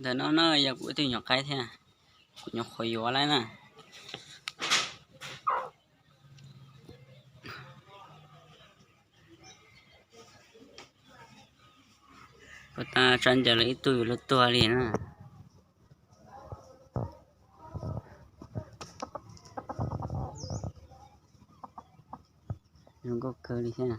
Giờ nó giờ của tôi nhọc cái thế à, nhọc khỏi gió lại nè. Ta tranh giờ lấy tôi lột tua liền nè. Nó có cơ đi thế à.